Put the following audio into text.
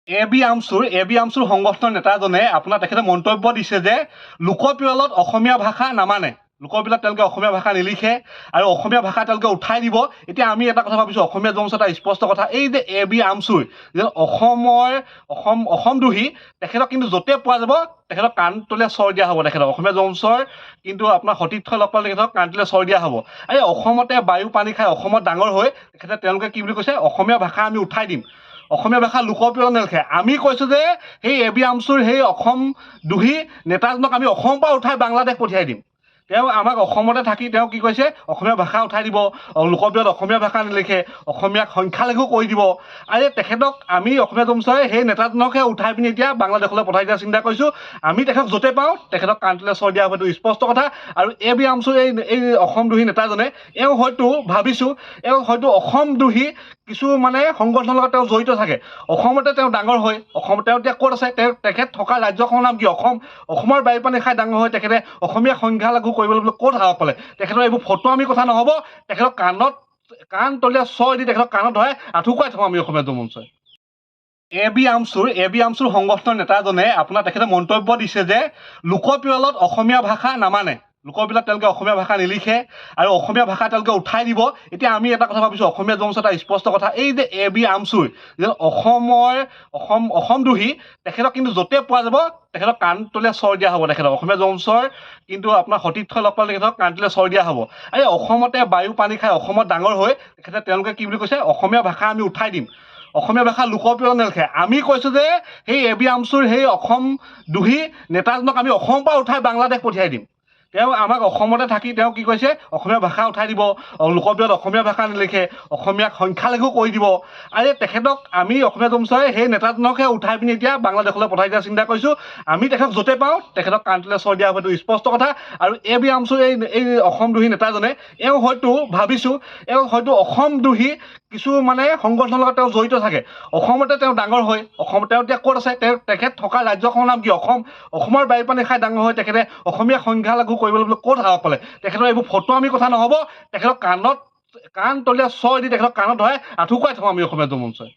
A B amchur সংগঠনৰ নেতাজনে আপোনাৰ তেখেতে মন্তব্য দিছে যে লোকপিয়লত অসমীয়া ভাষা নামানে, লোকপিয়লত তেওঁলোকে অসমীয়া ভাষা নিলিখে আৰু অসমীয়া ভাষা তেওঁলোকে উঠাই দিব। এতিয়া আমি এটা কথা ভাবিছোঁ, অসমীয়া জনমঞ্চৰ এটা স্পষ্ট কথা, এই যে এ বি আমচুৰ যে অসমদ্ৰোহী, তেখেতক কিন্তু য'তে পোৱা যাব তেখেতক কাণ তলীয়া চৰ দিয়া হ'ব। তেখেতক অসমীয়া জনমঞ্চৰ কিন্তু আপোনাৰ সতীৰ্থ লগ পালে তেখেতক কাণ তলীয়া চৰ দিয়া হ'ব। এই অসমতে বায়ু পানী খাই অসমত ডাঙৰ হৈ তেওঁলোকে কি বুলি কৈছে, অসমীয়া ভাষা আমি উঠাই দিম, অসমীয়া ভাষা লোকপ্ৰিয় নেলিখে। আমি কৈছোঁ যে সেই এ বি আমচুৰ সেই অসমদ্ৰোহী নেতাজনক আমি অসমৰ পৰা উঠাই বাংলাদেশ পঠিয়াই দিম। তেওঁ আমাক অসমতে থাকি তেওঁ কি কৈছে, অসমীয়া ভাষা উঠাই দিব, লোকপ্ৰিয়ত অসমীয়া ভাষা নিলিখে, অসমীয়াক সংখ্যালঘু কৰি দিব। আৰু তেখেতক আমি অসমীয়া জনমঞ্চই সেই নেতাজনকহে উঠাই পিনি এতিয়া বাংলাদেশলৈ পঠাই দিয়া চিন্তা কৰিছোঁ। আমি তেখেতক য'তে পাওঁ তেখেতক কাণ তলীয়া চৰ দিয়া হ'ব, এইটো স্পষ্ট কথা। আৰু এ বি আমচুৰ এই অসমদ্ৰোহী নেতাজনে হয়তো ভাবিছোঁ, হয়তো অসমদ্ৰোহী কিছু সংগঠনৰ লগত তেওঁ জড়িত থাকে। অসমতে তেওঁ ডাঙৰ হৈ তেওঁ এতিয়া ক'ত আছে, তেখেত থকা ৰাজ্যখনৰ নাম কি? অসমৰ বায়ু পানী খাই ডাঙৰ হৈ তেখেতে অসমীয়া সংখ্যালঘু কৰিবলৈ ক'ত সাহস পালে? তেখেতৰ এইবোৰ ফটোৱামি কথা নহ'ব, তেখেতক কাণ তলীয়া চৰ দি তেখেতক কাণত ধৰাই আঁঠুকৰাই থওঁ আমি অসমীয়া জনমঞ্চই। এ বি আমচুৰ সংগঠনৰ নেতাজনে আপোনাৰ তেখেতে মন্তব্য দিছে যে লোকপিয়লত অসমীয়া ভাষা নামানে, লোকপিয়লত তেওঁলোকে অসমীয়া ভাষা নিলিখে আৰু অসমীয়া ভাষা তেওঁলোকে উঠাই দিব। এতিয়া আমি এটা কথা ভাবিছোঁ, অসমীয়া জনমঞ্চৰ এটা স্পষ্ট কথা, এই যে এ বি আমচুৰ যে অসমদ্ৰোহী, তেখেতক কিন্তু য'তে পোৱা যাব তেখেতক কাণ তলীয়া চৰ দিয়া হ'ব। তেখেতক অসমীয়া জনমঞ্চৰ কিন্তু আপোনাৰ সতীৰ্থ লগ পালে তেখেতক কাণ তলীয়া চৰ দিয়া হ'ব। এই অসমতে বায়ু পানী খাই অসমত ডাঙৰ হৈ তেওঁলোকে কি বুলি কৈছে, অসমীয়া ভাষা আমি উঠাই দিম, অসমীয়া ভাষা লোকপ্ৰিয় নেলিখে। আমি কৈছোঁ যে সেই এ বি আমচুৰ সেই অসমদ্ৰোহী নেতাজনক আমি অসমৰ পৰা উঠাই বাংলাদেশ পঠিয়াই দিম। তেওঁ আমাক অসমতে থাকি তেওঁ কি কৈছে, অসমীয়া ভাষা উঠাই দিব, লোকপ্ৰিয়ত অসমীয়া ভাষা নিলিখে, অসমীয়াক সংখ্যালঘু কৰি দিব। আৰু তেখেতক আমি অসমীয়া জনমঞ্চই সেই নেতাজনকহে উঠাই পিনি এতিয়া বাংলাদেশলৈ পঠাই দিয়া চিন্তা কৰিছোঁ। আমি তেখেতক য'তে পাওঁ তেখেতক কাণ তলীয়া চৰ দিয়া হ'ব, এইটো স্পষ্ট কথা। আৰু এ বি আমচুৰ এই অসমদ্ৰোহী নেতাজনে হয়তো ভাবিছোঁ, হয়তো অসমদ্ৰোহী কিছু সংগঠনৰ লগত তেওঁ জড়িত থাকে। অসমতে তেওঁ ডাঙৰ হৈ তেওঁ এতিয়া ক'ত আছে, তেখেত থকা ৰাজ্যখনৰ নাম কি? অসমৰ বায়ু পানী খাই ডাঙৰ হৈ তেখেতে অসমীয়া সংখ্যালঘু কৰিবলৈ ক'ত সাহস পালে? তেখেতৰ এইবোৰ ফটোৱামি কথা নহ'ব, তেখেতক কাণ তলীয়া চৰ দি তেখেতক কাণত ধৰাই আঁঠুকৰাই থওঁ আমি অসমীয়া জনমঞ্চই।